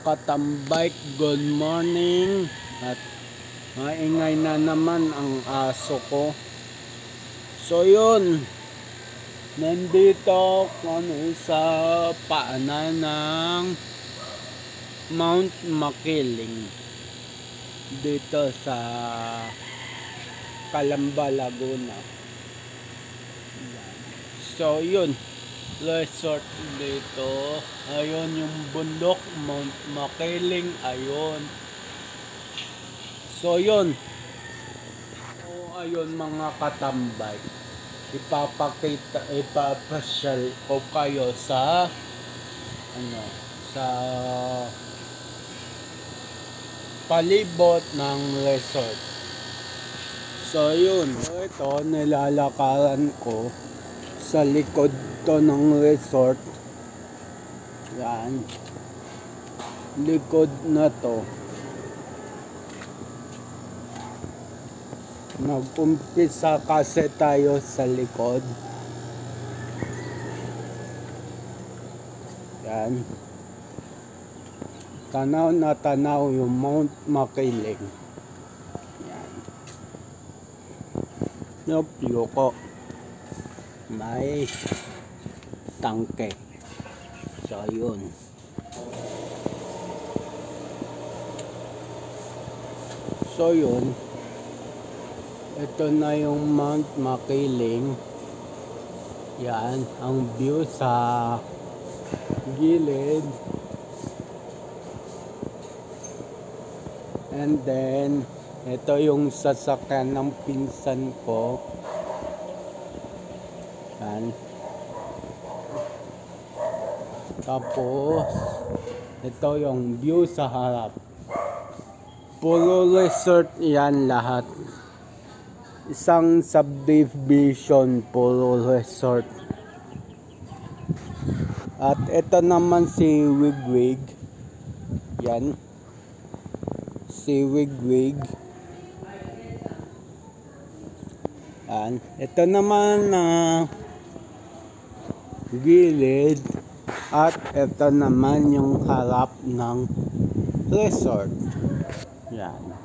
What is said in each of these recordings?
katambay, good morning. At maingay na naman ang aso ko. So yun, nandito kami sa paanan ng Mount Makiling dito sa Calamba, Laguna. So yun, resort dito. Ayun yung bundok, Mount Makiling. Ayun. So yun. So ayun mga katambay. Ipapasyal ko kayo sa sa palibot ng resort. So yun, ito nilalakaran ko sa likod to ng resort. Yan, likod na to. Nag-umpisa kasi tayo sa likod. Yan, tanaw na tanaw yung Mount Makiling. Yan, yung view ko, may tangke. So yun. So yun, ito na yung Mount Makiling. Yan ang view sa gilid. And then ito yung sasakyan ng pinsan ko. Yan. Tapos ito yung view sa harap. Puro resort yan lahat. Isang subdivision, puro resort. At ito naman si Wigwig. Yan, si Wigwig. Yan. Ito naman na gilid. At ito naman yung harap ng resort. Yan.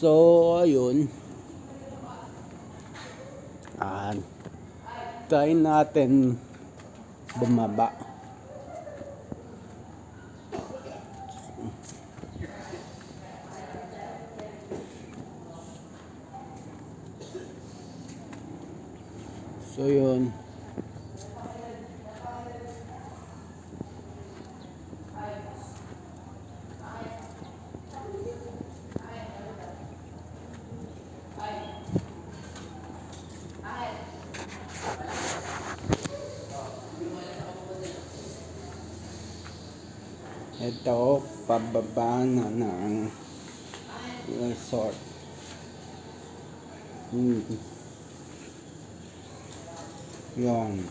So ayun. Try natin bumaba. So yun. Ito, pababa na ng resort. Yun.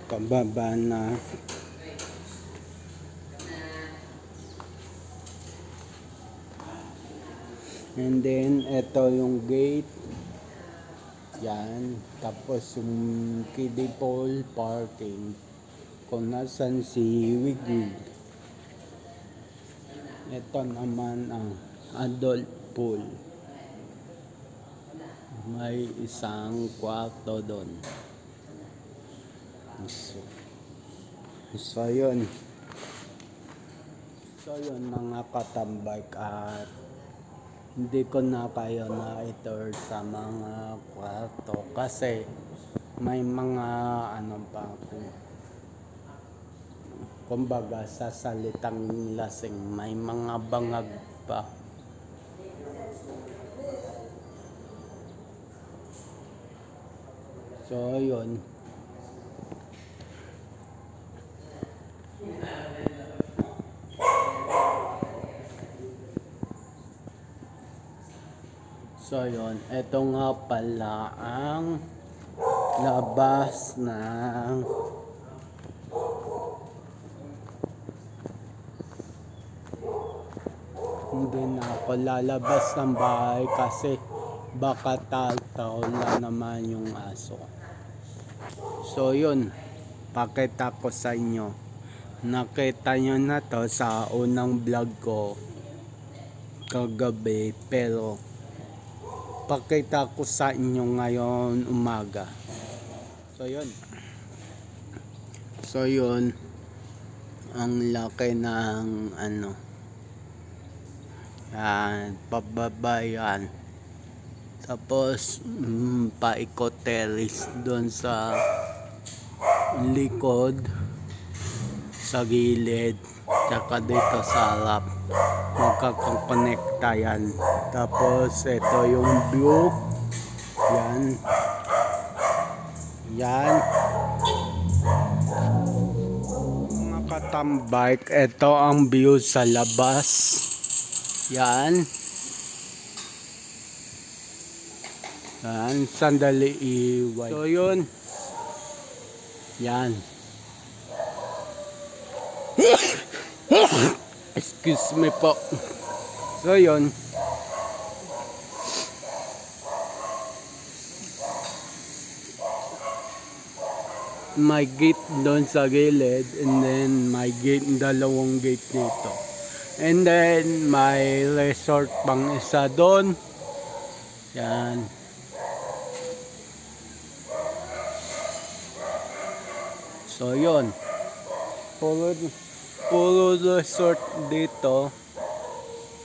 Pababa na. And then, ito yung gate. Yan, tapos yung kiddie pool parking kung nasan si Wigwig. Ito naman ang adult pool. May isang kwarto doon. So yun. So yun mga katambay, at hindi ko na kayo na itour sa mga kwarto kasi may mga pa kumbaga sa salitang lasing, may mga bangag pa. So yun. So yun, ito nga pala ang labas ng hindi na ako lalabas ng bahay kasi baka tataw na naman yung aso. So yun, pakita ko sa inyo. Nakita nyo na to sa unang vlog ko kagabi, pero pakita ko sa inyo ngayon umaga. So yun, ang laki ng ano, yan, pababa yan. Tapos paikot terrace doon sa likod, sa gilid, tsaka dito sa harap, magkakakonekta yan. Tapos ito yung view, yan mga katambike, ito ang view sa labas, yan. Sandali iway. So yun, yan. Excuse me po. So yun, may gate doon sa gilid, and then may gate, dalawang gate dito, and then may resort pang isa doon, yan. So yun, puro resort dito,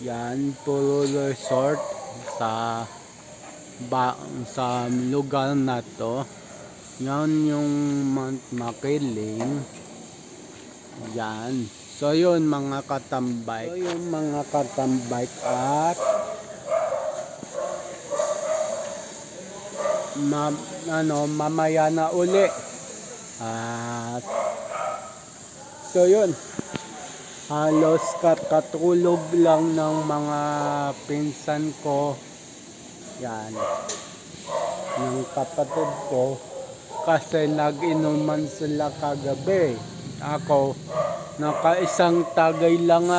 yan, puro resort sa lugar na to. Yan yung Mount Makiling, yan. So yun mga katambike, at mamaya na uli. At so yun, halos katulog lang ng mga pinsan ko, yan, ng kapatid ko, kasi nag-inuman sila kagabi. Ako, nakaisang tagay lang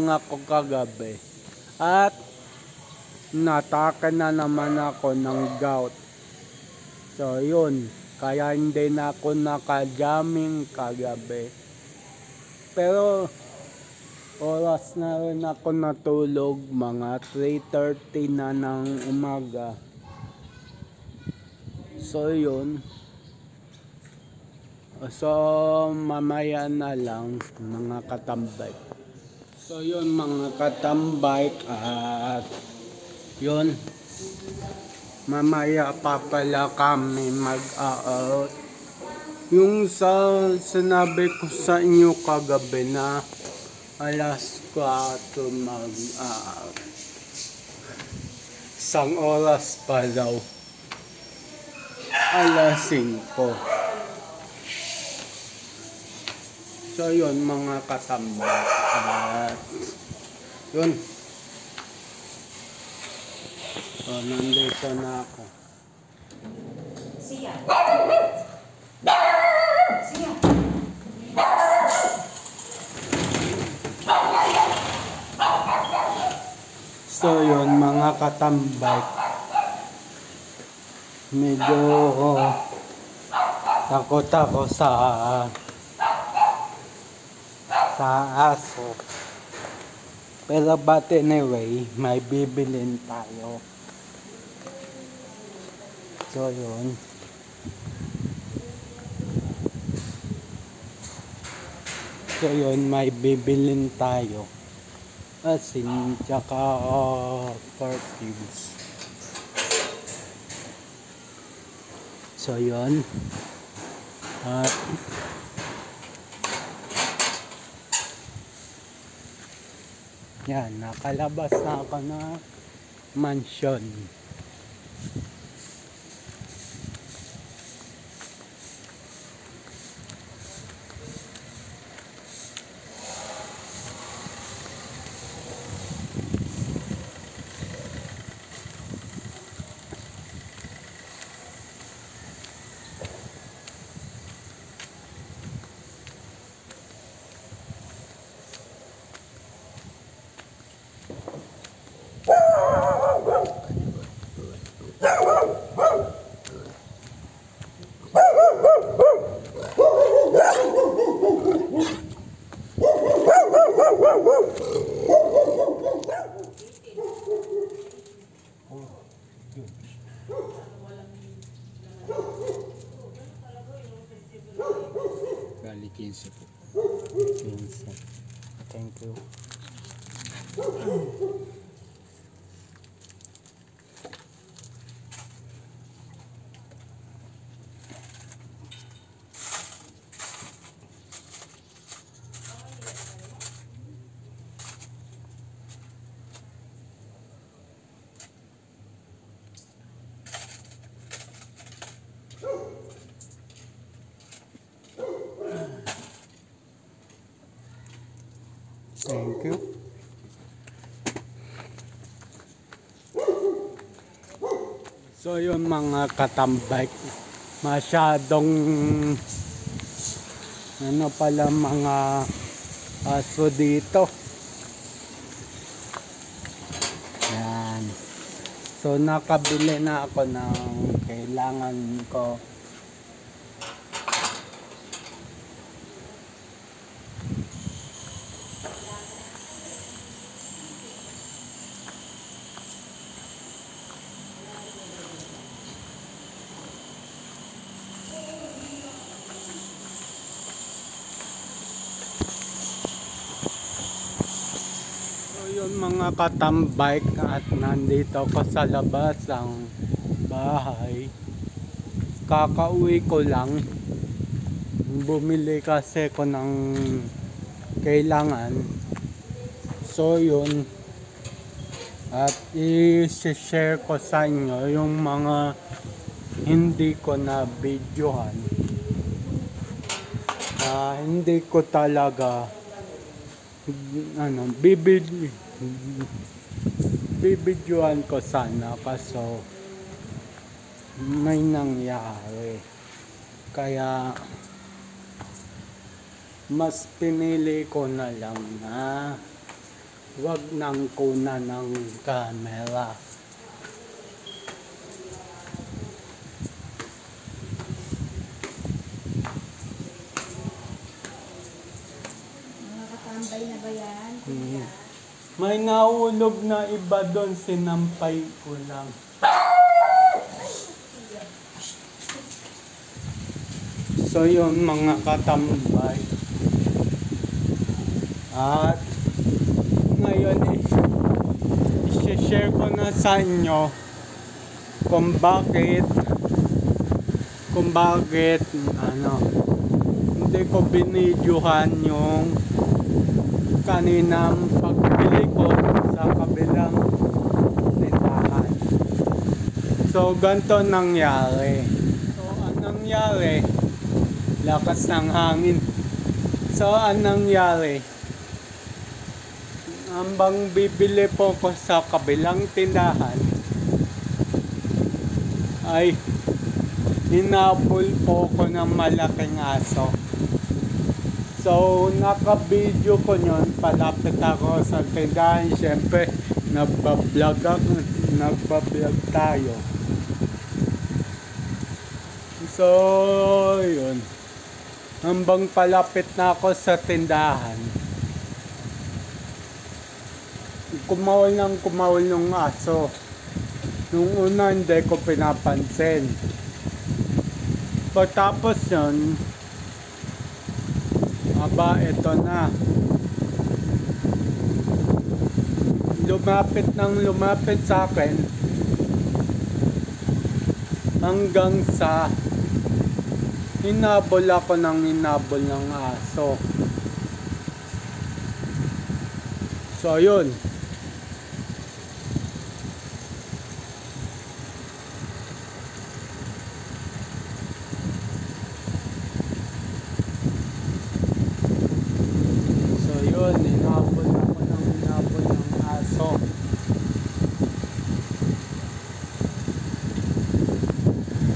ako kagabi, at natake na naman ako ng gout. So yun, kaya hindi na ako naka-jamming kagabi. Pero oras na rin ako natulog, mga 3:30 na ng umaga. So yun, so mamaya na lang mga katambike. So yun mga katambike, at yun, mamaya pa pala kami mag-out. Yung sinabi ko sa inyo kagabi na alas 4 mag-out, isang oras pa daw, alas 5. So yun mga katambak, yun. So nandito na ako. Siya. So yun mga katambak, medyo takot ako sa aso. Pero but anyway, may bibilin tayo. So yun, may bibilin tayo, asin tsaka perfumes. So yun, at yan, nakalabas na ako na mansion. Bali 15 po. 15. Thank you. Thank you. So yun mga katambay, masyadong ano pala mga aso dito. Yan. So nakabili na ako ng kailangan ko. Yun mga katambay, at nandito ako sa labas ang bahay. Kakauwi ko lang, bumili kasi ko ng kailangan. So yun, at i-share ko sa inyo yung mga hindi ko na videohan. Hindi ko talaga bibidyohan ko sana, kaso may nangyari, kaya mas pinili ko na lang na wag nang kuna ng camera. Tambay na ba yan? May naulog na iba doon, sinampay ko lang. So yun mga katambay, at ngayon i-share ko na sa inyo kung bakit hindi ko binidyohan yung kaninang pagbili ko sa kabilang tindahan. So ganito nangyari. So anong nangyari? Lakas ng hangin. So anong nangyari? Hambang bibili po ko sa kabilang tindahan, ay hinabol po ko ng malaking aso. So naka-video ko yun, palapit ako sa tindahan. Siyempre nagbablog tayo. So yun, hambang palapit na ako sa tindahan, kumawal ng aso. Nung una hindi ko pinapansin. Pagtapos yun, ito na. Lumapit sa akin hanggang sa hinabol ng aso. So yun. Hinabol ng aso.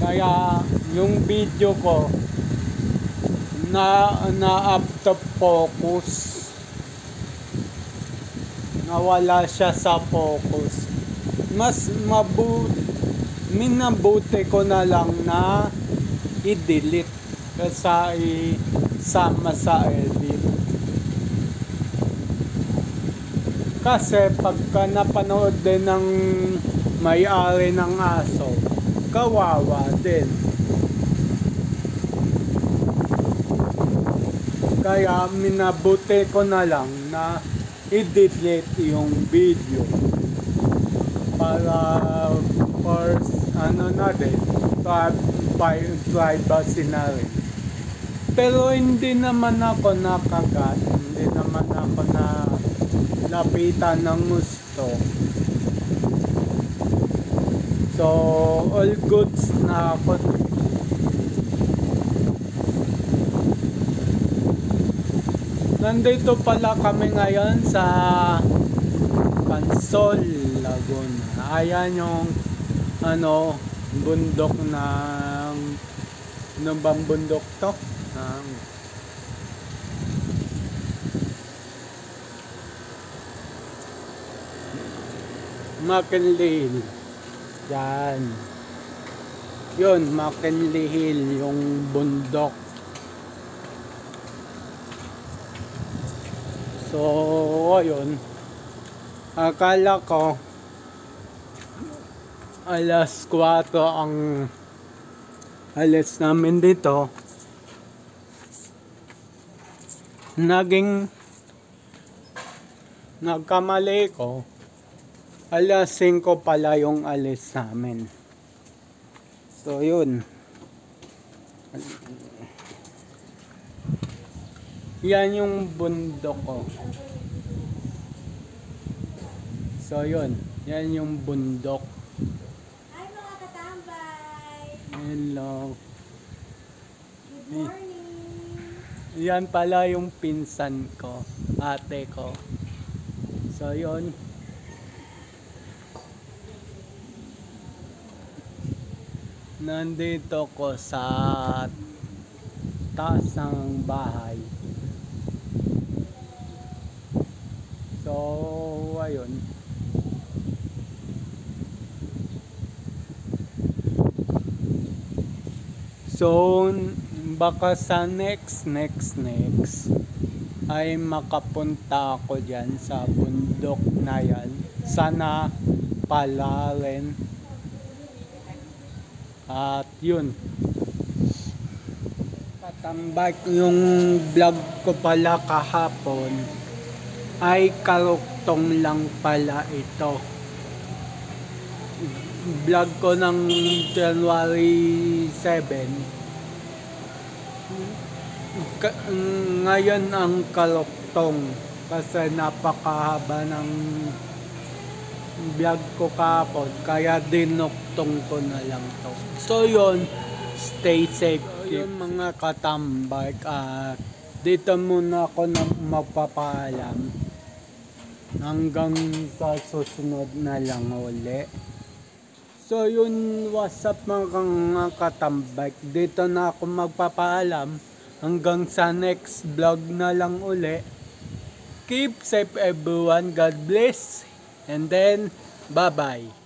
Kaya yung video ko na out of focus, nawala siya sa focus. Mas minabuti ko na lang na i-delete kasi isama sa edit. Kasi pagka napanood din ng may-ari ng aso, kawawa din. Kaya minabuti ko na lang na i-delete yung video para for na din, privacy na rin. Pero hindi naman ako nakagat, hindi naman ako na lapitan ng gusto. So all goods na ako. Nandito pala kami ngayon sa Pansol, Laguna. Ayan yung bundok ng bang bundok to? McKinley Hill. Yan. Yun, McKinley Hill, yung bundok. So, ayun. Akala ko alas 4 ang alis namin dito. Nagkamali ko. Alas 5 pala yung alis namin. So, yun. Yan yung bundok ko. So, yun. Yan yung bundok. Hi mga katambay! Hello. Good morning! Yan pala yung pinsan ko. Ate ko. So, yun. Nandito ko sa taas ng bahay. So, ayun. So, baka sa next ay makapunta ako dyan sa bundok na yan. Sana pala rin. At yun. Patambak yung vlog ko pala kahapon ay karuktong lang pala ito. Vlog ko ng January 7. Ngayon ang karuktong kasi napakahaba ng vlog ko kahapon kaya dinuktong ko na lang to. So yun, stay safe. So, yun mga katambak, at dito muna ako na magpapaalam. Hanggang sa susunod na lang uli. So yun, what's up mga katambak. Dito na ako magpapaalam. Hanggang sa next vlog na lang uli. Keep safe everyone. God bless. And then, bye-bye.